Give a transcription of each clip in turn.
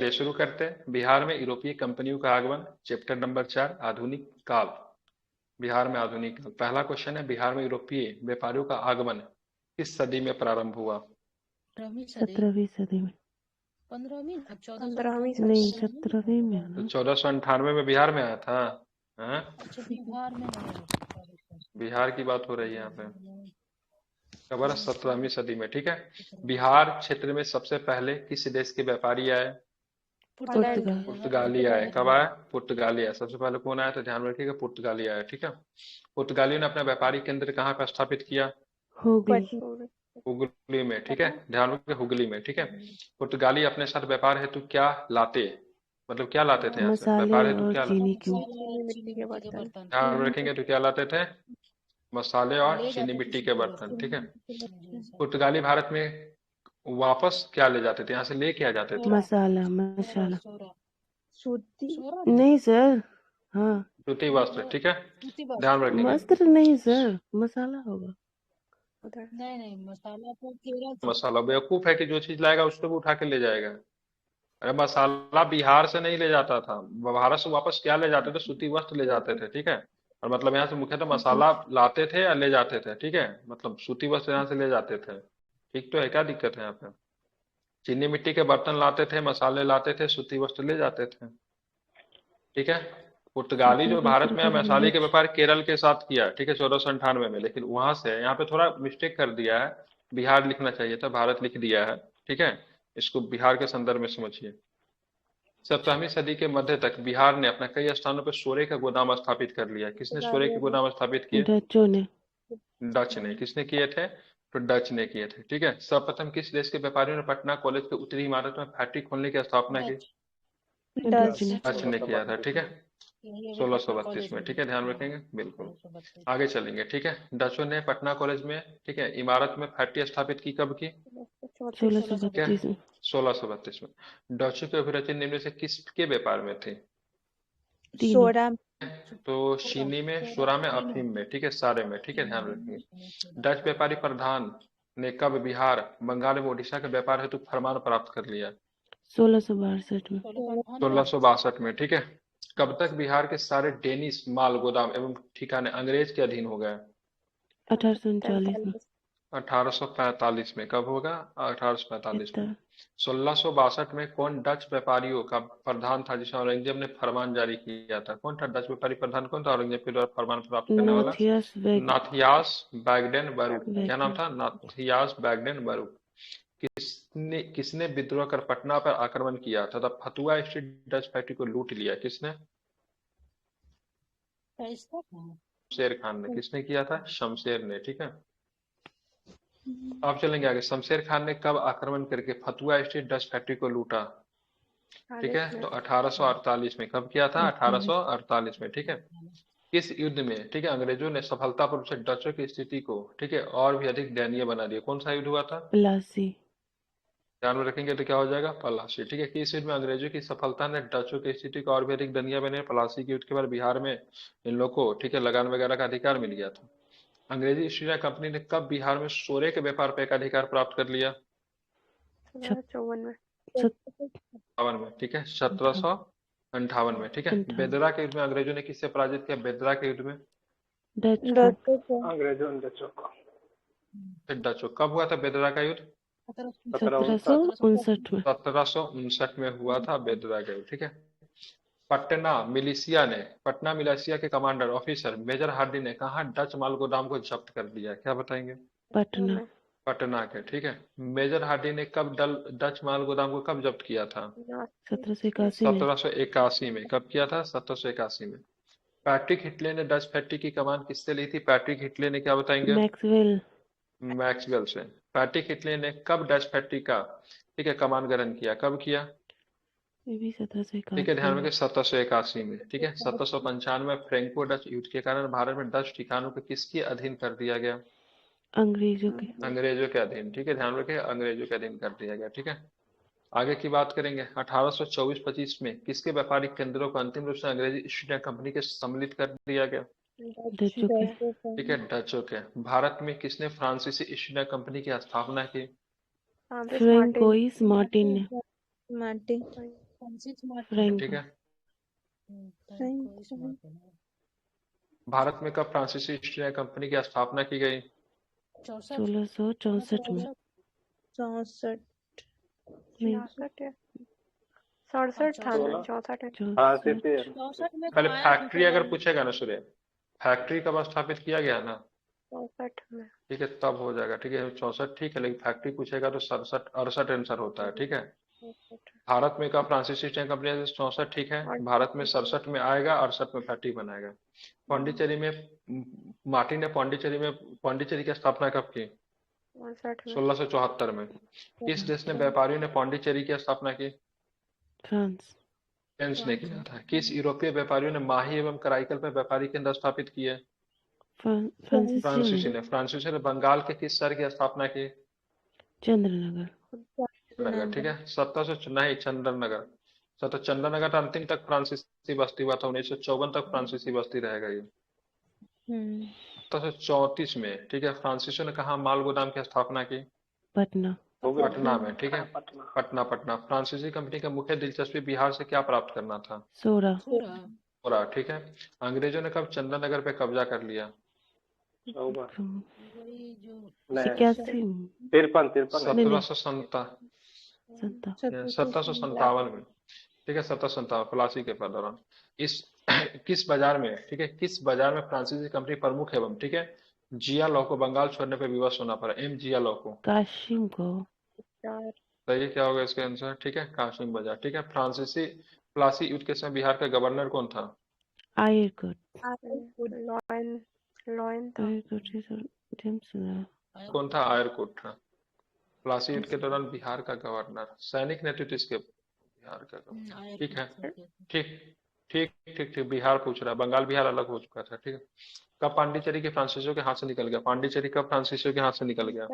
चलिए शुरू करते हैं। बिहार में यूरोपीय कंपनियों का आगमन, चैप्टर नंबर 4, आधुनिक काल। बिहार में आधुनिक काल। पहला क्वेश्चन है, बिहार में यूरोपीय व्यापारियों का आगमन किस सदी में प्रारंभ हुआ? 17वीं सदी में। 15वीं नहीं, 17वीं में है तो ना। 1498 में बिहार में आया था। हाँ? अच्छा बिहार में नहीं। बिहार की बात हो रही है यहाँ पे। खबर 17वीं सदी में, ठीक है। बिहार क्षेत्र में सबसे पहले किस देश के व्यापारी आए? पुर्तगाल। पुर्तगाली आए। कब आए? पुर्तगाली आए। सबसे पहले कौन आया? तो ध्यान रखिएगा, पुर्तगाली आया, ठीक है। पुर्तगालियों ने अपना व्यापारिक केंद्र कहाँ पर स्थापित किया? हुगली। हुगली में, ठीक है। ध्यान रखिए, हुगली में, ठीक है। पुर्तगाली अपने साथ व्यापार हेतु क्या लाते? मतलब क्या लाते थे यहाँ से? मसाले व्यापार हेतु और क्या लाते? चीनी की। चीनी मिट्टी के बर्तन। ध्यान रखेंगे तो क्या लाते थे? मसाले और चीनी मिट्टी के बर्तन, ठीक है। पुर्तगाली भारत में वापस क्या ले जाते थे? यहाँ से ले क्या जाते थे? मसाला। सूती नहीं सर। हाँ, सूती वस्त्र, ठीक है। ध्यान रखेंगे। वस्त्र नहीं सर, मसाला होगा। उधर नहीं मसाला तो केरल से। मसाला बेवकूफ है कि जो चीज लाएगा उसको भी उठा के ले जाएगा। अरे मसाला बिहार से नहीं ले जाता था, भारत से वापस क्या ले जाते थे? सूती वस्त्र ले जाते थे, ठीक है। और मतलब यहाँ से मुख्यतः मसाला लाते थे या ले जाते थे, ठीक है। मतलब सूती वस्त्र यहाँ से ले जाते थे, ठीक तो है। क्या दिक्कत है यहाँ पे? चीनी मिट्टी के बर्तन लाते थे, मसाले लाते थे, सूती वस्त्र ले जाते थे, ठीक है। पुर्तगाली जो भारत में मसाले के व्यापार केरल के साथ किया, ठीक है, 1498 में। लेकिन वहां से यहाँ पे थोड़ा मिस्टेक कर दिया है, बिहार लिखना चाहिए था, भारत लिख दिया है, ठीक है। इसको बिहार के संदर्भ में समझिए। 17वीं सदी के मध्य तक बिहार ने अपना कई स्थानों पर सोरे का गोदाम स्थापित कर लिया। किसने सोरे के गोदाम स्थापित किए? डचों ने। डच ने। किसने किए थे? तो डच ने किए थे, ठीक है। सर्वप्रथम किस देश के व्यापारियों ने पटना कॉलेज के उत्तरी इमारत में फैक्ट्री खोलने की स्थापना की? डच ने। डच ने किया था, ठीक है। 1632 में, ठीक है। ध्यान रखेंगे, बिल्कुल। आगे चलेंगे, ठीक है। डचों ने पटना कॉलेज में, ठीक है, इमारत में फैक्ट्री स्थापित की। कब की? 1632 में। 1632 में। डचों की अभिरुचि निम्न से किसके व्यापार में थी? तीनों। सोडा तो चीनी में, सोरा में, अफीम में, ठीक है, सारे में, ठीक है। ध्यान रखेंगे। डच व्यापारी प्रधान ने कब बिहार, बंगाल एवं उड़ीसा के व्यापार हेतु फरमान प्राप्त कर लिया? 1662 में। 1662 में, ठीक है। कब तक बिहार के सारे डेनिश माल गोदाम एवं ठिकाने अंग्रेज के अधीन हो गए? 1839 में। 1845 में। कब होगा? 1845 में। 71। 1662 में कौन डच व्यापारियों का प्रधान था जिसे औरंगजेब ने फरमान जारी किया था? कौन था डच व्यापारी प्रधान? कौन था औरंगजेब के द्वारा फरमान प्राप्त करने वाला? नाथियास नाथियास बैगडेन बरूक। क्या नाम था? नाथियास बैगडेन बरूक। किसने किसने विद्रोह कर पटना पर आक्रमण किया तथा फतुआ स्ट्रीट डच फैक्ट्री को लूट लिया? किसने? शमशेर खान ने। किसने किया था? शमशेर ने, ठीक है। अब चलेंगे आगे। शमशेर खान ने कब आक्रमण करके फतुआ स्ट्रीट डच फैक्ट्री को लूटा? ठीक है, तो 1848 में। कब किया था? 1848 में, ठीक है। किस युद्ध में, ठीक है, अंग्रेजों ने सफलतापूर्वक से डचों की स्थिति को, ठीक है, और भी अधिक दयनीय बना दिया? कौन सा युद्ध हुआ था? प्लासी। ध्यान में रखेंगे तो क्या हो जाएगा? पलासी, ठीक है। किस युद्ध में अंग्रेजों की सफलता ने डचों की स्थिति को और भी अधिक दयनीय बने? पलासी के युद्ध के बाद बिहार में इन लोग को, ठीक है, लगान वगैरह का अधिकार मिल गया था। अंग्रेजी ईस्ट इंडिया कंपनी ने कब बिहार में सोरे के व्यापार पर एक अधिकार प्राप्त कर लिया? 54 में। 58 में, ठीक है। 1758 में, ठीक है। 58। बेदरा के युद्ध में अंग्रेजों ने किससे पराजित किया? बेदरा के युद्ध में डच को। अंग्रेजों ने डचों को। डचों। कब हुआ था बेदरा का युद्ध? 1759 में। 1759 में हुआ था बेदरा का युद्ध, ठीक है। पटना मिलिशिया के कमांडर ऑफिसर मेजर हार्डी ने कहा डच माल गोदाम को जब्त कर दिया? क्या बताएंगे? पटना। पटना के, ठीक है। मेजर हार्डी ने कब डच माल गोदाम को कब जब्त किया था? 1781 में। 1781 में। कब किया था? 1781 में। पैट्रिक हिटले ने डच फैक्ट्री की कमान किससे ली थी? पैट्रिक हिटले ने। क्या बताएंगे? मैक्सवेल। मैक्सवेल से। पैट्रिक हिटले ने कब डच फैक्ट्री का, ठीक है, कमान ग्रहण किया? कब किया? ये भी ठीक है, 1781 ध्यान में। रखिए, 1781 में, ठीक है। 1795 में फ्रैंको डच युद्ध के कारण भारत में डच ठिकानों को किसके अधीन कर दिया गया? अंग्रेजों के। अंग्रेजों के अधीन, ठीक है। ध्यान रखिए, अंग्रेजों के अधीन कर दिया गया, ठीक है। आगे की बात करेंगे। 1824-25 में किसके व्यापारिक केंद्रों को अंतिम रूप से अंग्रेजी ईस्ट इंडिया कंपनी के सम्मिलित कर दिया गया? डचों के। ठीक है, डचों के। भारत में किसने फ्रांसीसी ईस्ट इंडिया कंपनी की स्थापना की? फ्रैंकोइस मार्टिन ने। मार्टिन। Francis Martin. फ्रैंको। ठीक है। फ्रैंको इस मार्टिन है। भारत में कब फ्रांसीसी ईस्ट इंडिया कंपनी की स्थापना की गई? 64 1664 में। 64 नहीं, 66 है 67 था ना 64 है 64 64 में तो पहले आया फैक्ट्री था। अगर पूछेगा ना सूर्य, फैक्ट्री कब स्थापित किया गया ना, 64 में ठीक है, तब हो जाएगा। ठीक है, 64 ठीक है, लेकिन फैक्ट्री पूछेगा तो 67 68 आंसर होता है। ठीक है। 64 भारत में कब फ्रांसीसी ईस्ट इंडिया कंपनी 64 ठीक है। और भारत में 67 में आएगा, 68 में फैक्ट्री बनाएगा। पांडिचेरी में मार्टिन ने पांडिचेरी की स्थापना कब की? 68 में 1674 में। किस देश ने व्यापारियों ने पांडिचेरी की स्थापना की? फ्रांस। फ्रांस ने किया था। किस यूरोपीय व्यापारियों ने माही एवं कराईकल पर व्यापारी केंद्र स्थापित किए? फ्रांसीसियों फ्रांसीसी ने। ने। फ्रांसीसी ने बंगाल के किस शहर की स्थापना की? चंद्रनगर। नगर। ठीक है। 1700 नहीं, चंदननगर। चंदननगर तो अंतिम तक फ्रांसीसी बस्ती हुआ था, 1954 तक फ्रांसीसी बस्ती रहेगा ये। 1734 में, ठीक है, फ्रांसीसियों ने कहा माल गोदाम की स्थापना की? पटना। पटना में। ठीक है। पटना। पटना। फ्रांसीसी कंपनी का मुख्य दिलचस्पी बिहार से क्या प्राप्त करना था? सोरा। पूरा। ठीक है। अंग्रेजों ने कब चंदननगर पे कब्जा कर लिया? वही जो 81 तिरपन 1757 में। ठीक है, 1757 प्लासी के दौरान। इस किस बाजार में, ठीक है, किस बाजार में फ्रांसीसी कंपनी प्रमुख एवं, ठीक है, जिया लॉ को बंगाल छोड़ने पर विवश होना पड़ा? एम जिया लॉ को। काशिम को। सही है, क्या होगा इसका आंसर? ठीक है, कासिम बाजार। ठीक है। फ्रांसीसी प्लासी युद्ध के समय बिहार का गवर्नर कौन था? आयरकुट। लॉयन था आयरकुट ये सब जेम्स ना। कौन था? आयरकुट था। प्लासी युद्ध के दौरान बिहार का गवर्नर, सैनिक नेतृत्व इसके बिहार का गवर्नर। ठीक है। ठीक ठीक ठीक ठीक। बिहार पूछ रहा है, बंगाल बिहार अलग हो चुका था। ठीक है। कब पांडिचेरी के फ्रांसीसियों के हाथ से निकल गया? पांडिचेरी कब फ्रांसीसियों के हाथ से निकल गया?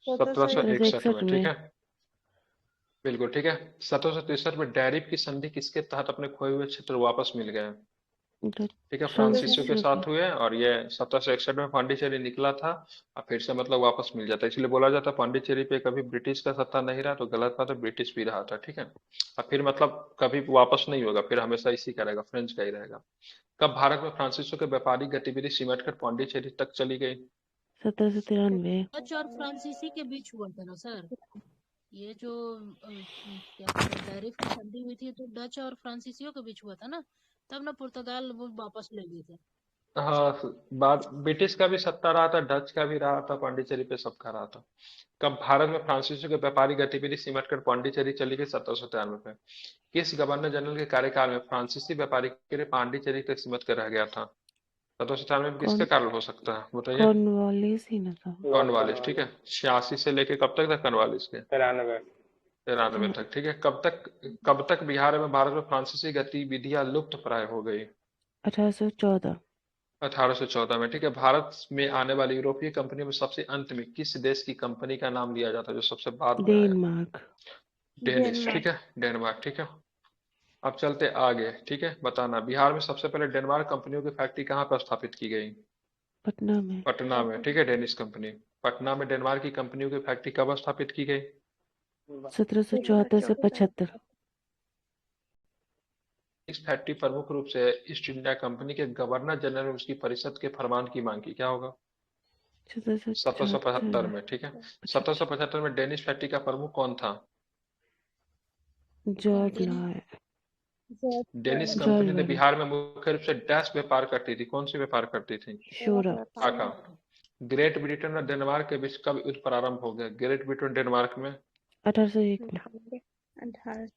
1761 में। ठीक है, बिल्कुल ठीक है। 1763 में डैरिफ की संधि किसके तहत अपने खोए हुए क्षेत्र वापस मिल गए? ठीक है, फ्रांसीसियों के साथ हुए, और ये 1761 में पांडिचेरी निकला था, और फिर से मतलब वापस मिल जाता है। इसलिए बोला जाता है पांडिचेरी पे कभी ब्रिटिश का सत्ता नहीं रहा, तो गलत बात है, ब्रिटिश भी रहा था। ठीक है। और फिर मतलब कभी वापस नहीं होगा, फिर हमेशा इसी का रहेगा, फ्रेंच का ही रहेगा। कब भारत में फ्रांसीसियों के व्यापारिक गतिविधि सिमट कर पांडिचेरी तक चली गई? 1793। डच और फ्रांसीसी के बीच हुआ था ना सर, ये जो क्या कहते हैं टैरिफ की संधि हुई थी, तो डच और फ्रांसीसियों के बीच हुआ था ना, तब ना पुर्तगाल वो वापस ले लिए थे। हाँ, बात ब्रिटिश का भी सत्ता रहा था, डच का भी रहा था, पांडिचेरी पे सबका रहा था। कब भारत में फ्रांसीसियों के व्यापारिक गतिविधि सिमट कर पांडिचेरी चली गई? 1793 में। किस गवर्नर जनरल के कार्यकाल में फ्रांसीसी व्यापारी के लिए पांडिचेरी तक सीमित कर रह गया था? 1793 में किसके कारण हो सकता है बताइए? कॉर्नवालिस ही ना था। कॉर्नवालिस। ठीक है। 86 से लेके कब तक था कॉर्नवालिस के? 93 तक। ठीक है। कब तक बिहार में भारत में फ्रांसीसी गतिविधियां लुप्त प्राय हो गई? 1814। 1814 में। ठीक है। भारत में आने वाली यूरोपीय कंपनी में सबसे अंत में किस देश की कंपनी का नाम लिया जाता है, जो सबसे बाद में आया? डेनमार्क। डेनिश। ठीक है, डेनमार्क। ठीक है। अब चलते आगे। ठीक है, बताना बिहार में सबसे पहले डेनमार्क कंपनियों की फैक्ट्री कहाँ पर स्थापित की गई? पटना में। पटना में। ठीक है, डेनिश कंपनी। पटना में डेनमार्क की कंपनियों की फैक्ट्री कब स्थापित की गई? 1774 से 75। इस फैक्ट्री प्रमुख रूप से ईस्ट इंडिया कंपनी के गवर्नर जनरल ने उसकी परिषद के फरमान की मांग की। क्या होगा? 1775 में। ठीक है। 1775 में डेनिश फैक्ट्री का प्रमुख कौन था? George Loy. Danish George company ने लॉय। बिहार में मुख्य रूप से डैश व्यापार करती थी, कौन सी व्यापार करती थी? शोरा। का। ग्रेट ब्रिटेन और डेनमार्क के बीच कब युद्ध प्रारंभ हो गया? ग्रेट ब्रिटेन डेनमार्क में 1801 में। 18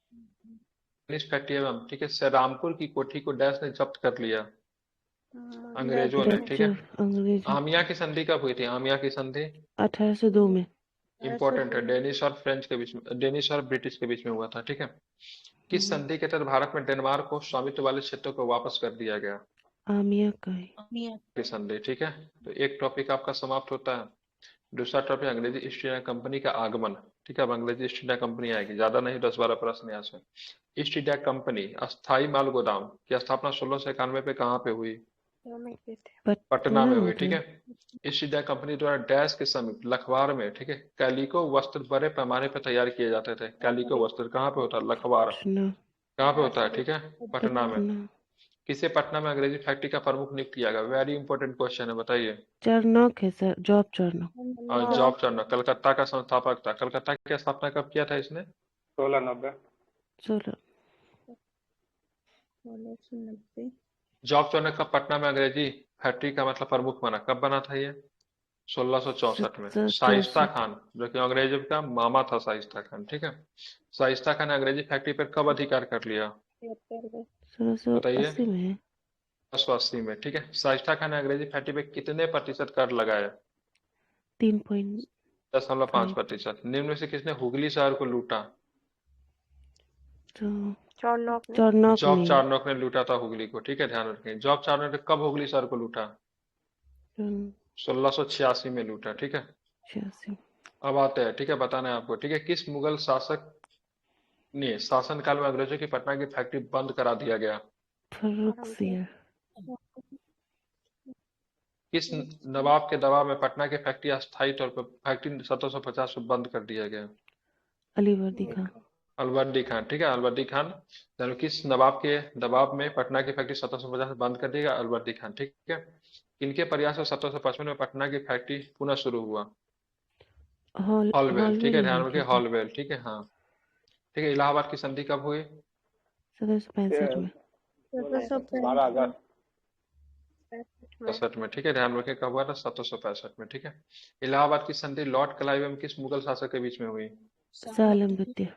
डेनिश फैक्ट्री एवं, ठीक है, श्रीरामपुर की कोठी को डैश ने जब्त कर लिया? अंग्रेजों ने। ठीक है। अंग्रेज। आमिया की संधि कब हुई थी? आमिया की संधि 1802 में। इंपॉर्टेंट है, डेनिश और फ्रेंच के बीच में, डेनिश और ब्रिटिश के बीच में हुआ था। ठीक है। किस संधि के तहत भारत में डेनमार्क को स्वामित्व वाले क्षेत्रों को वापस कर दिया गया? आमिया का ही। की संधि। ठीक है। तो एक टॉपिक आपका समाप्त होता है। दूसरा टॉपिक अंग्रेजी ईस्ट इंडिया कंपनी का आगमन। ठीक है, अब अंग्रेजी ईस्ट इंडिया कंपनी आएगी, ज्यादा नहीं, 10-12 प्रश्न यहाँ से। ईस्ट इंडिया कंपनी अस्थाई माल गोदाम की स्थापना 1691 पे कहाँ पे हुई? में गए थे। पटना में हुई, में ठीक थे। है। ईस्ट इंडिया कंपनी द्वारा डैश के समीप लखवार में, ठीक है, कैलिको वस्त्र बड़े पैमाने पर तैयार किए जाते थे। कैलिको वस्त्र कहाँ पे होता है? लखवार। पटना। कहाँ पे होता है? ठीक है, पटना में। पटना। किसे पटना में अंग्रेजी फैक्ट्री का प्रमुख नियुक्त किया गया? वेरी इंपॉर्टेंट क्वेश्चन है, बताइए। चरनोक है सर, जॉब चरनोक। और जॉब चार्नक कलकत्ता का संस्थापक था। कलकत्ता की स्थापना कब किया था इसने? 1690। 16। जॉब चार्नक का पटना में अंग्रेजी फैक्ट्री का मतलब प्रमुख बना, कब बना था ये? 1664 में। शाइस्ता 64। खान, जो कि अंग्रेज का मामा था, शाइस्ता खान, ठीक है। शाइस्ता खान ने अंग्रेजी फैक्ट्री पर कब अधिकार कर लिया? बताइए। 1680 में है। 1680 में, ठीक है। शाइस्ता खान ने अंग्रेजी फैक्ट्री पे कितने प्रतिशत कर लगाया? 3.5। 10.5%। निम्न में से किसने हुगली शहर को लूटा? तो चौनौक ने। चरनोक जॉब नहीं। चार्नोक ने लूटा था हुगली को, ठीक है, ध्यान रखें। जॉब चार्नोक ने कब हुगली शहर को लूटा? 1686 में लूटा, ठीक है। 86। अब आते हैं, ठीक है, बताना है आपको, ठीक है। किस मुगल शासक ने शासनकाल में अंग्रेजों की पटना की फैक्ट्री बंद करा दिया गया? फर्रुखसियर। किस नवाब के दबाव में पटना की फैक्ट्री अस्थायी तौर पर फैक्ट्री 1750 में बंद कर दिया गया? अलीवर्दी खान। अलवर्दी खान, ठीक है, अलवर्दी खान। यानी किस नवाब के दबाव में पटना की फैक्ट्री 1750 में बंद कर दिया गया? अलवर्दी खान, ठीक है। किनके प्रयास से 1755 में पटना की फैक्ट्री पुनः शुरू हुआ? हॉलवेल, ठीक है, हॉलवेल ध्यान ने रखिए, किया था। हॉलवेल, ठीक है, हाँ। ठीक है, इलाहाबाद की संधि कब हुई? 1765 में। 12 अगस्त। 65 में, ठीक है, ध्यान रखिए, कब हुआ था? 1765 में, ठीक है। इलाहाबाद की संधि लॉर्ड क्लाइव एवं किस मुगल शासक के बीच में हुई? सालम द्वितीय।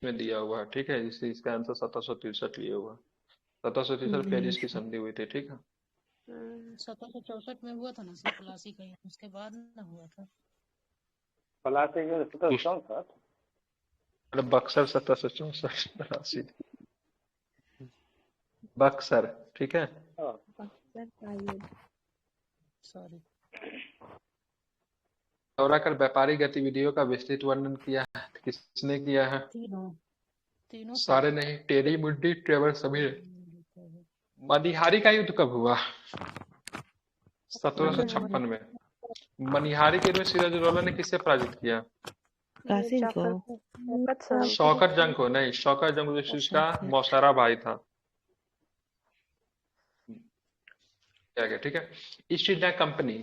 में दिया हुआ है, ठीक है, इसका आंसर 1763 लिए हुआ। 1763 पेरिस की संधि हुई थी, ठीक है। 1764 में हुआ था ना सर, प्लासी का, उसके बाद ना हुआ था। पलासी के 1764। अरे बक्सर 1764 प्लासी, बक्सर, ठीक है। सॉरी। दौरा कर व्यापारिक गतिविधियों का विस्तृत वर्णन किया है, किसने किया है? तीनों तीनों सारे नहीं, टेरी मुंडी ट्रेवर समीर। मनिहारी का युद्ध कब हुआ? 1756 में। मनिहारी के युद्ध में सिराजुद्दौला ने किससे पराजित किया? कासिम को। शौकत जंग को नहीं, शौकत जंग जो उसका मौसारा भाई था। क्या गया, ठीक है। East India company,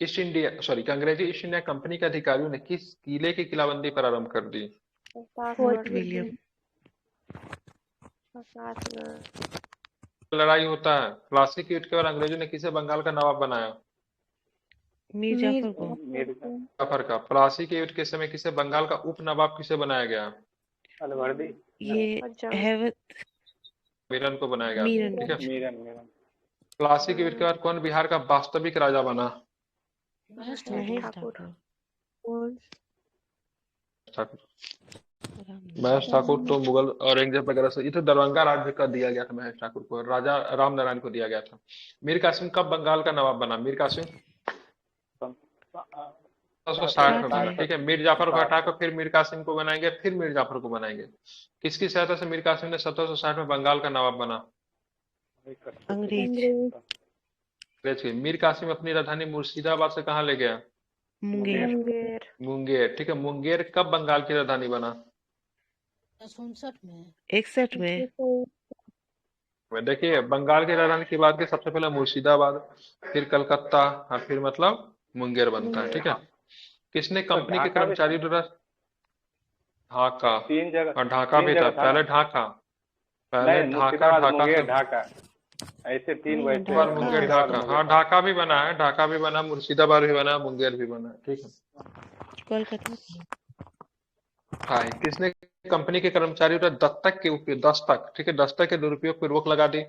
east India sorry अंग्रेजी ईस्ट इंडिया कंपनी के अधिकारियों ने किस किले की किलाबंदी प्रारंभ कर दी? Fort William. लड़ाई होता है। प्लासी के युद्ध के बाद अंग्रेजों ने किसे बंगाल का नवाब बनाया? मीर जाफर को। जाफर का। प्लासी के युद्ध के समय किसे बंगाल का उप नवाब किसे बनाया गया? अलवर्दी। ये हैवत मीरन को बनाया गया, मीरन। ठीक है। मीरन। प्लासी के युद्ध के बाद कौन बिहार का वास्तविक राजा बना? महेश ठाकुर। महेश ठाकुर तो मुगल औरंगजेब वगैरह से, ये तो दरभंगा राज्य का दिया गया था महेश ठाकुर को, राजा राम नारायण को दिया गया था। मीर कासिम कब बंगाल का नवाब बना? मीर कासिम 1760 में बना, ठीक है। मीर जाफर को हटाकर फिर मीर कासिम को बनाएंगे, फिर मीर जाफर को बनाएंगे। किसकी सहायता से मीर कासिम ने 1760 में बंगाल का नवाब बना? अंग्रेज। अंग्रेज की। मीर कासिम अपनी राजधानी मुर्शिदाबाद से कहाँ ले गया? मुंगेर। मुंगेर, ठीक है। मुंगेर कब बंगाल की राजधानी बना? 59 में। 61 में। देखिए, बंगाल की राजधानी की बात की, सबसे पहले मुर्शिदाबाद, फिर कलकत्ता, और फिर मतलब मुंगेर बनता है, ठीक है। किसने कंपनी के कर्मचारी द्वारा ढाका 3 जगह और ढाका भी था, पहले ढाका, ढाका ऐसे 3 वैसे बार मुंगेर ढाका, हाँ ढाका भी बना है, ढाका भी बना, मुर्शिदाबाद भी बना, मुंगेर भी बना, ठीक है। कोलकाता। हाँ, किसने कंपनी के कर्मचारियों द्वारा दस्तक के उपयोग, दस्तक, ठीक है, दस्तक के दुरुपयोग पर रोक लगा दी?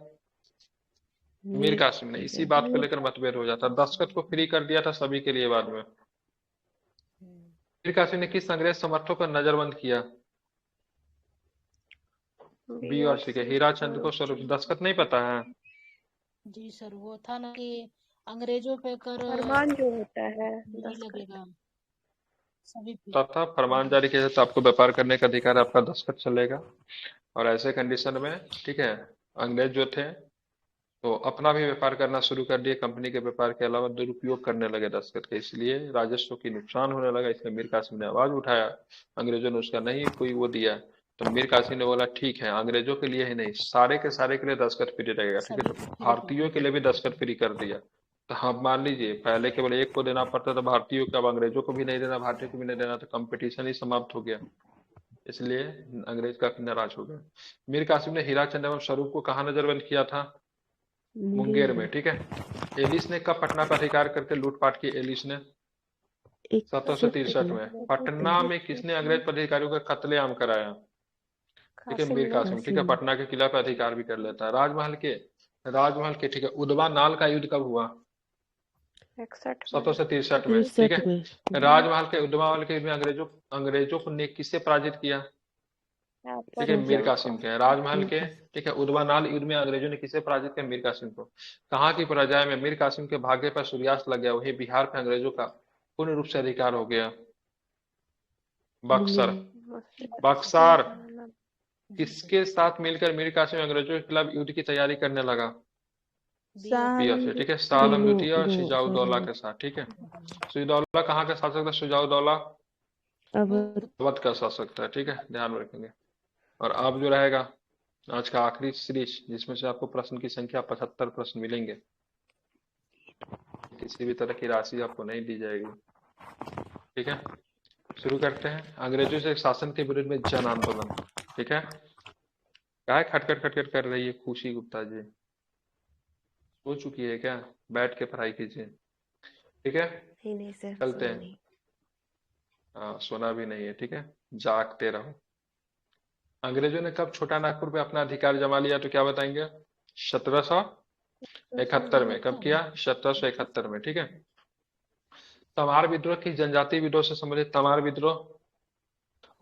मीर कासिम ने। इसी बात को लेकर मतभेद हो जाता। दस्तखत को फ्री कर दिया था सभी के लिए बाद में। मीर कासिम ने किस अंग्रेज समर्थक पर नजरबंद किया? बी और सी के। हीरा चंद को स्वरूप दस्तखत नहीं पता है? जी सर, वो था ना कि अंग्रेजों पे कर फरमान जो होता है नहीं लगेगा सभी पे। तथा फरमान जारी किया जाए तो आपको व्यापार करने का अधिकार है, आपका दस्तखत चलेगा। और ऐसे कंडीशन में, ठीक है, अंग्रेज जो थे तो अपना भी व्यापार करना शुरू कर दिए, कंपनी के व्यापार के अलावा दुरुपयोग करने लगे दस्तखत के, इसलिए राजस्व की नुकसान होने लगा। इसलिए मीर कासिम ने आवाज उठाया, अंग्रेजों ने उसका नहीं कोई वो दिया। तो मीर कासिम ने बोला ठीक है, अंग्रेजों के लिए ही नहीं, सारे के सारे के लिए दस्तखत फ्री रहेगा, ठीक है। सभी तो को फ्री भारतीयों कर के लिए भी दस्तखत फ्री कर दिया। तो हाँ, मान लीजिए पहले केवल एक को देना पड़ता था भारतीयों को, अब अंग्रेजों को भी नहीं देना, भारतीयों को भी नहीं देना, तो कंपटीशन ही समाप्त हो गया। इसलिए अंग्रेज काफी नाराज हो गए। मीर कासिम ने हीरा चंद एवं स्वरूप को कहाँ नजरबंद किया था? मुंगेर में, ठीक है। एलिस ने कब पटना पर अधिकार करके लूटपाट की? एलिस ने 1763 में। पटना में किसने अंग्रेज पदाधिकारियों का कत्लेआम कराया? ठीक है, कासिम मीर ने कासिम, ठीक है। पटना के किला पर अधिकार भी कर लेता है। राजमहल के, ठीक है, उदवा नाल का युद्ध कब हुआ? 61 में 1763 में, ठीक 63 है। में। राजमहल के उदवा वाले के युद्ध में अंग्रेजों को ने किससे पराजित किया? ठीक है, मीर कासिम के। राजमहल के, ठीक है, उदवा नाल युद्ध में अंग्रेजों ने किसे पराजित किया? मीर कासिम को। कहाँ की पराजय में मीर कासिम के भाग्य पर सूर्यास्त लग गया, वही बिहार पे अंग्रेजों का पूर्ण रूप से अधिकार हो गया। बक्सर। बक्सर किसके साथ मिलकर मीर कासिम अंग्रेजों के खिलाफ युद्ध की तैयारी करने लगा? बिया से, ठीक है। शाह आलम द्वितीय और शुजाउद्दौला के साथ, ठीक है। शुजाउद्दौला कहाँ का शासक था? शुजाउद्दौला अब अवध का शासक था, ठीक है, ध्यान में रखेंगे। और अब जो रहेगा आज का आखिरी सीरीज, जिसमें से आपको प्रश्न की संख्या 75 प्रश्न मिलेंगे, किसी भी तरह की राशि आपको नहीं दी जाएगी, ठीक है। शुरू करते हैं। अंग्रेजों से शासन के विरुद्ध में जन आंदोलन, ठीक है। क्या खटखट खटखट कर रही है खुशी गुप्ता जी? सो चुकी है क्या? बैठ के पढ़ाई कीजिए, ठीक है। नहीं सर, चलते सोना हैं। नहीं। हाँ, सोना भी नहीं है, ठीक है, जागते रहो। अंग्रेजों ने कब छोटा नागपुर पे अपना अधिकार जमा लिया? तो क्या बताएंगे? 1771 में। कब किया? 1771 में, ठीक है। तमार विद्रोह की जनजातीय विद्रोह से संबंधित तमार विद्रोह,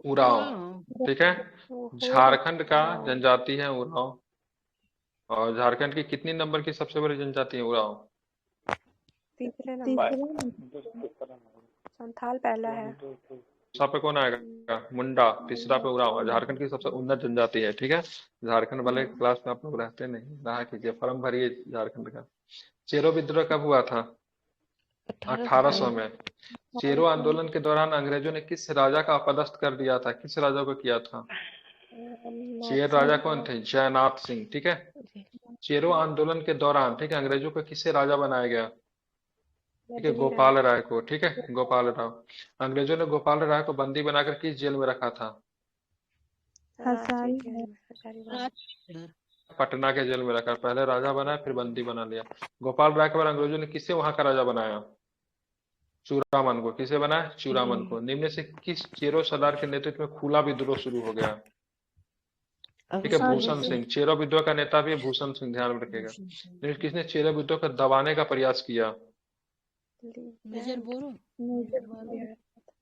उरांव, ठीक है। झारखंड का जनजाति है उरांव। और झारखंड की कितनी नंबर की सबसे बड़ी जनजाति है उरांव? तीसरे नंबर। संथाल पहला है। दूसरा पे कौन आएगा? मुंडा। तीसरा पे उरांव। झारखंड की सबसे उन्नत जनजाति है, ठीक है। झारखंड वाले क्लास में आप लोग रहते नहीं, रहा कीजिए, फॉर्म भरिए झारखंड का। चेरो विद्रोह कब हुआ था? 1800 में। चेरो आंदोलन के दौरान अंग्रेजों ने किस राजा का अपदस्थ कर दिया था? किस राजा को किया था? चेर राजा कौन थे? जयनाथ सिंह, ठीक है। चेरो आंदोलन के दौरान, ठीक है, अंग्रेजों को किससे राजा बनाया गया? ठीक है, गोपाल राय को, ठीक है, गोपाल राय। अंग्रेजों ने गोपाल राय को बंदी बनाकर किस जेल में रखा था? पटना के जेल में रखा। पहले राजा बनाया, फिर बंदी बना लिया। गोपाल राय के बाद अंग्रेजों ने किसे वहां का राजा बनाया? चूड़ामन को। किसे बनाया? चूड़ामन को। निम्न से किस चेरो सरदार के नेतृत्व में खुला विद्रोह शुरू हो गया? ठीक है, भूषण सिंह। चेरो विद्रोह का नेता भी है भूषण सिंह, ध्यान में रखिएगा। किसने चेरो विद्रोह को दबाने का प्रयास किया? मेजर बोरो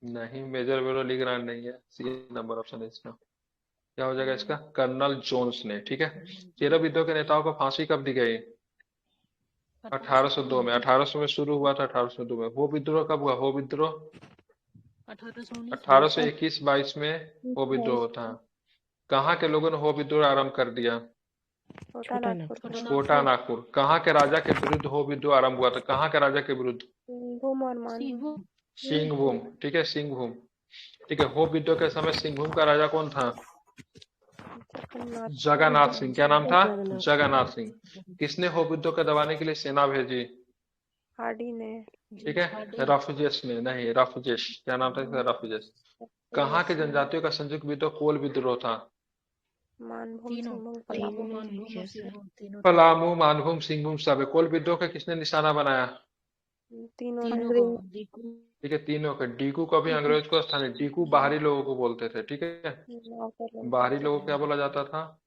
नहीं, मेजर बोरो लीग्रांड नहीं है। सी नंबर ऑप्शन है इसका। क्या हो जाएगा इसका? कर्नल जोन्स ने, ठीक है। चेरो विद्रोह के नेताओं को फांसी कब दी गई? 1802 में। 1800 में शुरू हुआ था, 1802 में। वो विद्रोह कब हुआ? हो विद्रोह 1821-22 में हो विद्रोह होता है। कहाँ के लोगों ने हो विद्रोह आरंभ कर दिया? छोटा नागपुर। छोटा नागपुर। कहाँ के राजा के विरुद्ध हो विद्रोह आरंभ हुआ था? कहाँ के राजा के विरुद्ध? सिंहभूम, ठीक है, सिंहभूम, ठीक है। हो विद्रोह के समय सिंहभूम का राजा कौन था? जगन्नाथ सिंह। क्या नाम था? जगन्नाथ सिंह। किसने हो विद्रोह को दबाने के लिए सेना भेजी? हार्डी ने, ठीक है, रफजेस ने। नहीं, रफजेस। क्या नाम था इसका? रफजेस। कहाँ के जनजातियों का संयुक्त विद्रोह कोल विद्रोह था? पलामू, मानभूम, सिंहभूम सब है। कोल विद्रोह का किसने निशाना बनाया? तीनों। ठीक है, तीनों का। डीकू को भी अंग्रेज को स्थानीय, डीकू बाहरी लोगों को बोलते थे, ठीक है। बाहरी लोगों को क्या बोला जाता था?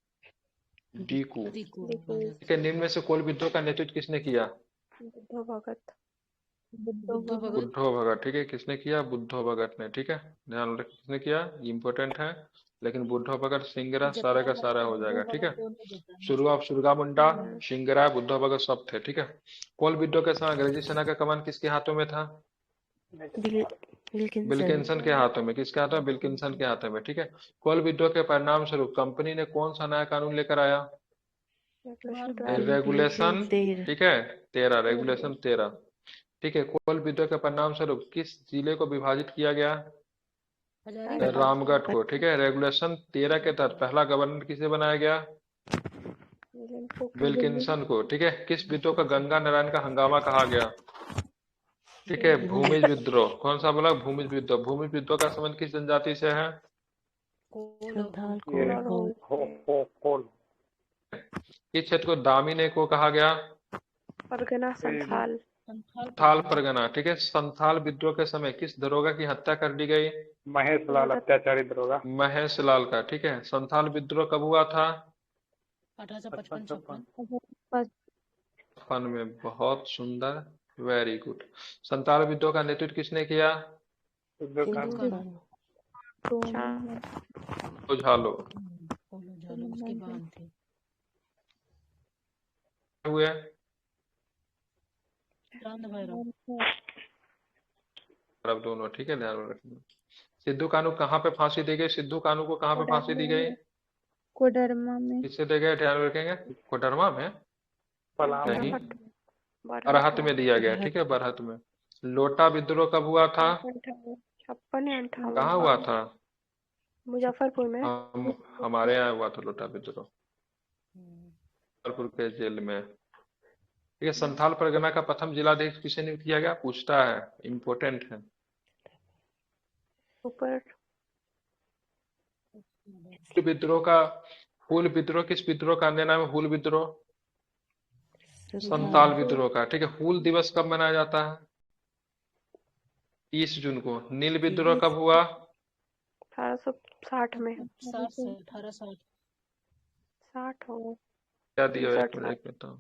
डीकू, ठीक है। निम्न में से कोल विद्रोह का नेतृत्व किसने किया? बुद्धो भगत, ठीक है। किसने किया? बुद्धो भगत ने, ठीक है, ध्यान रखें किसने किया, इंपॉर्टेंट है। लेकिन बुद्धो भगत, सिंगरा, सारा का सारा हो जाएगा, ठीक है। सुरगा मुंडा, सिंगरा, बुद्धो भगत सब थे, ठीक है। कोल विद्रोह के समय अंग्रेजी सेना का कमान किसके हाथों में था? विल्किंसन के हाथों में। किसके हाथों में? विल्किंसन के हाथों में, ठीक है। कोल विद्रोह के परिणाम स्वरूप कंपनी ने कौन सा नया कानून लेकर आया? रेगुलेशन बार 12 रेगुलेशन, 13 ठीक है 13, रेगुलेशन 13, ठीक है। कोल विद्रोह के परिणाम स्वरूप किस जिले को विभाजित किया गया? हजारीबाग। रामगढ़ को, ठीक है। रेगुलेशन 13 के तहत पहला गवर्नर किसे बनाया गया? विल्किंसन को, ठीक है। किस विद्रोह को गंगा नारायण का हंगामा कहा गया? ठीक है, भूमिज विद्रोह। कौन सा बोला? भूमिज विद्रोह। भूमिज विद्रोह का संबंध किस जनजाति से है? कोल संथाल ये को कोल किस क्षेत्र को दामिने को कहा गया? परगना संथाल संथाल संथाल परगना, ठीक है। संथाल विद्रोह के समय किस दरोगा की हत्या कर दी गई? महेश लाल अत्याचारी दरोगा। महेश लाल का, ठीक है। संथाल विद्रोह कब हुआ था? 1855-56। फन में, बहुत सुंदर, वेरी गुड। संथाल विद्रोह का नेतृत्व किसने किया? सिंधु चांद झालो पोलो झालो उसके बाद थे। हुए। चांद भैरव। अब दोनों, ठीक है, ध्यान में रखना। सिद्धू कानू कहाँ पे फांसी दी गई? सिद्धू कानू को कहाँ पे फांसी दी गई? कोडरमा में किससे दी गई, ध्यान में रखेंगे। कोडरमा में पलामू नहीं, बरहट अरहत में दिया गया, ठीक है, बरहत में। लोटा विद्रोह कब हुआ था? 56 या 58 कहाँ हुआ था? मुजफ्फरपुर में हमारे यहाँ हुआ था लोटा विद्रोह, मुजफ्फरपुर के जेल में, ठीक है। संथाल परगना का प्रथम जिलाधीश किसे नियुक्त किया गया? पूछता है, इम्पोर्टेंट है। ऊपर हुल विद्रोह का, हुल विद्रोह किस विद्रोह का अन्य नाम है? हुल विद्रोह संथाल विद्रोह का, ठीक है। हुल दिवस कब मनाया जाता है? 30 जून को। नील विद्रोह कब हुआ? 1860 में 1860। 60 हो क्या दिया? 59 एक मिनट बताओ।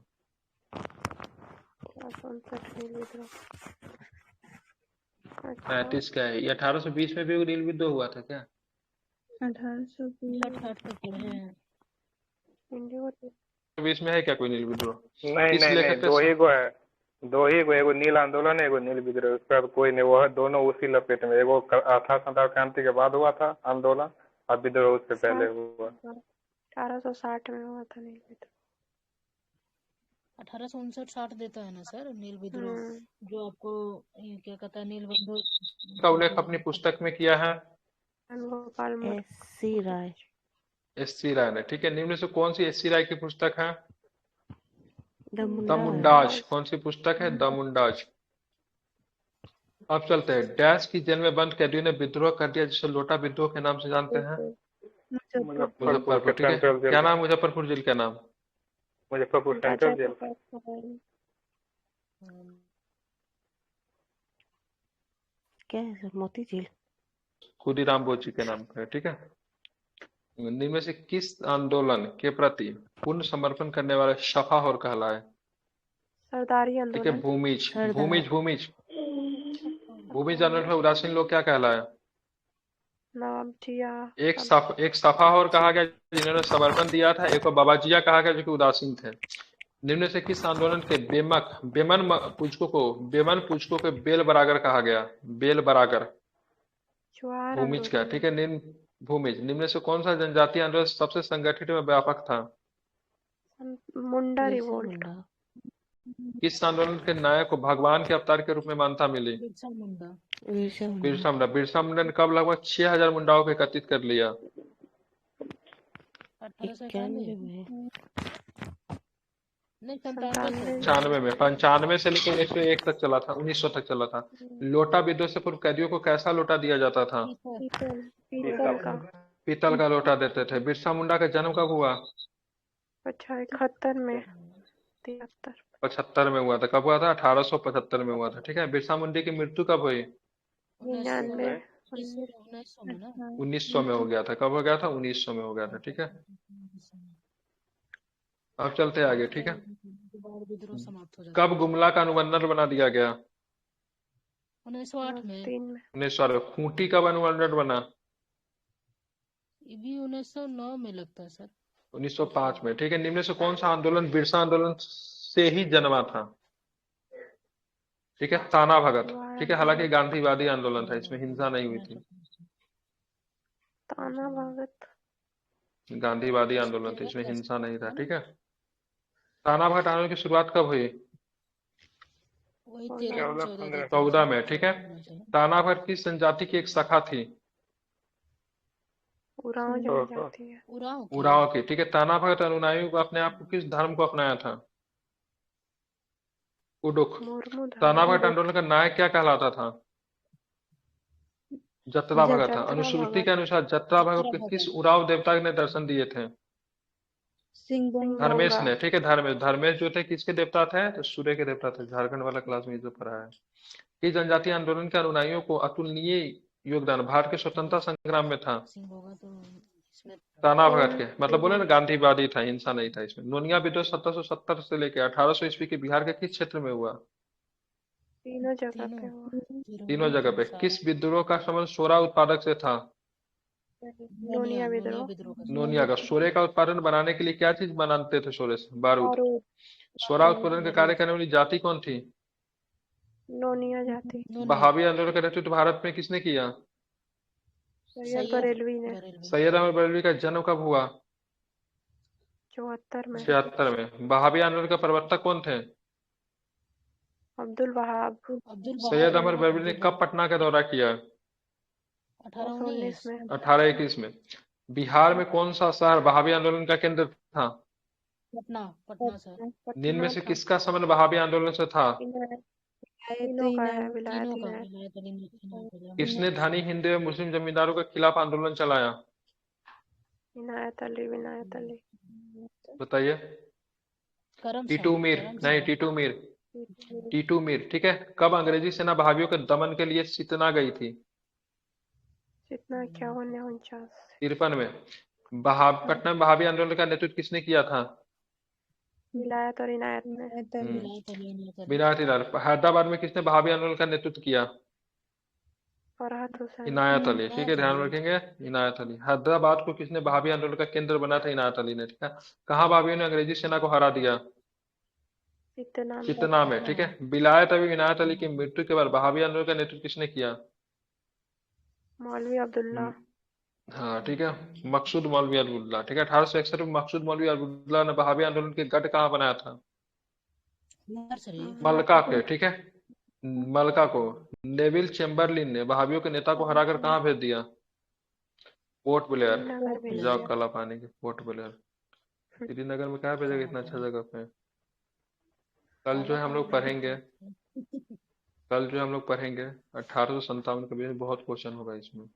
59 नील विद्रोह। अच्छा 35 का है ये। 1820 में भी नील विद्रोह हुआ था क्या? 1820 60 तक पढ़े हैं। इंडिया 20 में है क्या कोई नील विद्रोह? नहीं किस नहीं नहीं, लेखक दो के ही को है, दो ही को, एगो नील आंदोलन है, एगो नील विद्रोह। उसका कोई नहीं, वो है दोनों उसी लपेट में। एगो था संथाल क्रांति के बाद हुआ था आंदोलन, और विद्रोह उससे पहले हुआ। 1860 में हुआ था नील विद्रोह। 1859-60 देता है ना सर नील विद्रोह, जो आपको ये क्या कहता है नील बंधु का उल्लेख अपनी पुस्तक में किया है? गोपाल एस.सी. राय एस.सी. राय ने, ठीक है। निम्न से कौन सी एस.सी. राय की पुस्तक है? The the Mundas. कौन सी पुस्तक है? द मुंडाज। अब चलते हैं। डैश की जेल में बंद कैदियों ने विद्रोह कर दिया, जिसे लोटा विद्रोह के नाम से जानते हैं? मुजफ्फरपुर, ठीक है। Central jail. क्या नाम मुजफ्फरपुर जेल का नाम? Muzaffarpur central jail. क्या है सर? मोती झील। खुदीराम बोस जी के नाम पर है, ठीक है। निम्न में से किस आंदोलन के प्रति पूर्ण समर्पण करने वाले शफाहोर कहलाए? सरदारी ठीक है, आंदोलन भूमिज। सरदार। भूमिज भूमिज भूमिज आंदोलन में उदासीन लोग क्या कहलाए? नवाबजिया एक सफाहोर कहा गया जिन्होंने समर्पण दिया था, एक को बाबाजिया कहा गया जो कि उदासीन थे। निम्न से किस आंदोलन के बेमन पूजकों के बेल बरागर कहा गया? बेल बरागर ज्वार भूमिज का, आंदोलन ठीक है। भूमिज। निम्न से कौन सा जनजातीय आंदोलन सबसे संगठित में व्यापक था? मुंडा बिरसा रिवोल्ट मुंडा। किस आंदोलन के नायक को भगवान के अवतार के रूप में मान्यता मिली? बिरसा मुंडा। बिरसा मुंडा। बिरसा मुंडा। बिरसा मुंडा ने कब लगभग 6000 मुंडाओं को एकत्रित कर लिया? 91 में। नहीं 95 में। 95 से लेकर 1901 तक चला था, 1900 तक चला था। लोटा विद्रोह से पूर्व कैदियों को कैसा लोटा दिया जाता था? पीतल का। पीतल का लोटा देते थे। बिरसा मुंडा का जन्म कब हुआ? अच्छा 71 में 73 75 में हुआ था। कब हुआ था? 1875 में हुआ था, ठीक है। बिरसा मुंडा की मृत्यु कब हुई? 99 1900 में ना। 1900 में हो गया था। कब हो गया था? 1900 में हो गया था, ठीक है। अब चलते हैं आगे, ठीक है। विद्रोह समाप्त हो जाता कब गुमला का अनुबंधन बना दिया गया? 1908 में। 3 में 1900। खूंटी कब अनुबंधन बना? ये भी 1909 में लगता है सर। 1905 में, ठीक है। निम्न से कौन सा आंदोलन बिरसा आंदोलन से ही जन्मा था? ठीक है, ताना भगत, ठीक है। हालांकि गांधीवादी आंदोलन था, इसमें हिंसा नहीं हुई थी। ताना भगत गांधीवादी आंदोलन था, इसमें हिंसा नहीं था, ठीक है। तानाघाट आंदोलन की शुरुआत कब हुई? वही 14 13 14 14 में, ठीक है। होना चाहिए। तानाघाट किस जनजाति की एक शाखा थी? उरांव जनजाति है। उरांव की उरांव की, ठीक है। तानाघाट अनुयायियों को अपने आप को किस धर्म को अपनाया था? कुडुख। मुर्मू धर्म तानाघाट आंदोलन का नायक क्या कहलाता था? जत्रा भगत था। जत्रा अनुश्रुति भगत के अनुसार जत्रा भगत जत्रा को किस भगत उरांव देवता ने दर्शन दिए थे? धर्मेश सिंगोंगा ने, ठीक है। धर्मेश, धर्मेश जो थे किसके देवता थे? तो सूर्य के देवता थे। झारखंड वाला क्लास में ये जो पढ़ा है। इस जनजातीय आंदोलन के अनुयायियों को अतुलनीय योगदान भारत के स्वतंत्रता संग्राम में था। सिंह होगा तो इसमें ताना भगत के, मतलब बोले ना गांधीवादी था, हिंसा नहीं था इसमें। नोनिया विद्रोह 1770 से लेकर 1800 ईस्वी के बिहार के किस क्षेत्र में हुआ? तीनों जगह पे हुआ। तीनों जगह पे। किस विद्रोह का संबंध सोरा उत्पादक से था? नोनिया विद्रोह। विद्रोह का नोनिया का। सोरे का उत्पादन बनाने के लिए क्या चीज बनाते थे सोरे से? बारूद। बारूद। सोरा उत्पादन का कार्य करने वाली जाति कौन थी? नोनिया जाति। बहावी आंदोलन का नेतृत्व भारत में किसने किया? सैयद बरेलवी ने सैयद अहमद बरेलवी का जन्म कब हुआ? 74 में। 76 में। बहावी आंदोलन का प्रवर्तक कौन थे? अब्दुल वहाब। सैयद अहमद बरेलवी ने कब पटना का दौरा किया? 1919 में। 1821 में। बिहार में कौन सा शहर बहावी आंदोलन का केंद्र था? पटना पटना सर। निम्न में से किसका संबंध बहावी आंदोलन से था? तीनों का है विलायत तीनों का इनायत। विलायत अली ने किसने धनी हिंदू एवं मुस्लिम जमींदारों के खिलाफ आंदोलन चलाया? इनायत अली विनायत अली। बताइए। करम टीटू मीर, नहीं टीटू मीर, टीटू मीर, ठीक है। कब अंग्रेजी सेना बहावियों के दमन के लिए सितना गई थी? जितना 51 या 49। 53 में। पटना में बहावी आंदोलन का नेतृत्व किसने किया था? विलायत और इनायत ने। विलायत अली ने बिनाती लाल। हैदराबाद में किसने बहावी आंदोलन का नेतृत्व किया? फरहत हुसैन। इनायत अली, ठीक है। ध्यान रखेंगे, इनायत अली। हैदराबाद को किसने बहावी आंदोलन का केंद्र बना था? इनायत अली ने, ठीक है। कहाँ बहावियों ने अंग्रेजी सेना को हरा दिया? इतना चितना में, ठीक है। विलायत अली इनायत अली की मृत्यु के बाद बहावी आंदोलन का नेतृत्व किसने किया? मौलवी अब्दुल्ला। हाँ, ठीक है। मकसूद मौलवी अब्दुल्ला, ठीक है। 1861 में मकसूद मौलवी अब्दुल्ला ने बहावी आंदोलन के गढ़ कहाँ बनाया था? मलका के, ठीक है। मलका को। नेविल चेम्बरलिन ने बहावियों के नेता को हराकर कहाँ भेज दिया? Port Blair. जाओ काला पानी के पोर्ट ब्लेयर। श्रीनगर में कहाँ भेजेगा इतना अच्छा जगह पे? कल जो है हम लोग पढ़ेंगे, 1857 के बीच बहुत क्वेश्चन होगा इसमें।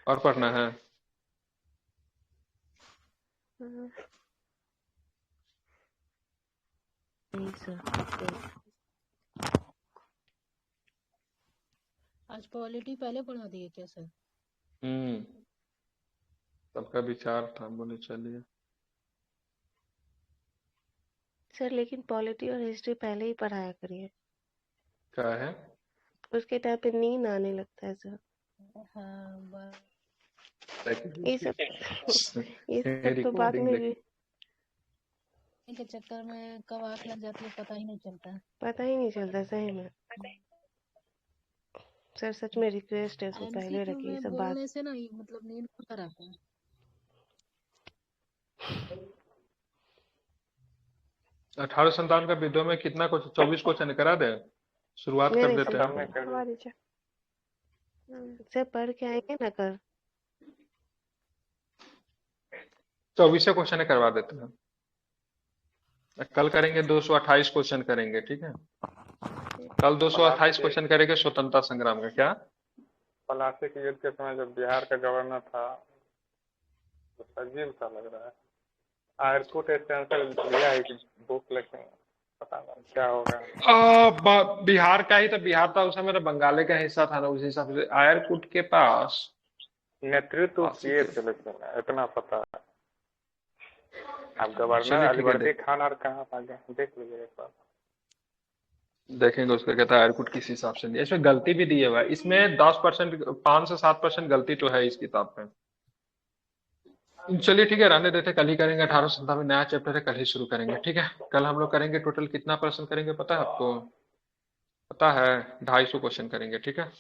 और पढ़ना है? आज पॉलिटी पहले पढ़ा दिए क्या सर? सबका विचार था, बोले चलिए। सर लेकिन पॉलिटी और हिस्ट्री पहले ही पढ़ाया करिए, क्या है? उसके टाइम पे नींद आने लगता है सर। हाँ ये सब तो बाद में भी के चक्कर में कब आँख लग जाती है पता ही नहीं चलता। सही में। सर सच में रिक्वेस्ट है, इसको पहले रखिए सब बात। बोलने से ना मतलब नींद खुलता रहता है। अठारह संतावन का विद्रोह में कितना क्वेश्चन? 24 क्वेश्चन करा दे, शुरुआत कर देते हैं। करवा दीजिए। सर पढ़ के आएंगे ना कल। 24 क्वेश्चन करवा देते हैं। कल करेंगे 228 क्वेश्चन करेंगे, ठीक है। कल 228 क्वेश्चन करेंगे स्वतंत्रता संग्राम का। क्या? प्लासी के युद्ध के समय जब बिहार का गवर्नर था तो अजीब सा लग रहा है। एयरपोर्ट एक्सटेंशन लिया है कि बुक, लेकिन पता नहीं क्या होगा। बिहार का ही तो, बिहार था उस समय तो बंगाली का हिस्सा था ना, उस हिसाब से एयरपोर्ट के पास नेतृत्व किए थे, लेकिन इतना पता है। अब गवर्नर अलीवर्दी खान और कहाँ आ गए देख लीजिए एक बार। देखेंगे उसका, कहता है एयरपोर्ट किस हिसाब से नहीं। इसमें गलती भी दी हुआ है, इसमें 10%, 5 से 7% गलती तो है इस किताब में। चलिए ठीक है, रहने देते, कल ही करेंगे। 1857 में नया चैप्टर है, कल ही शुरू करेंगे, ठीक है। कल हम लोग करेंगे टोटल कितना प्रश्न करेंगे पता है आपको? पता है 250 क्वेश्चन करेंगे, ठीक है।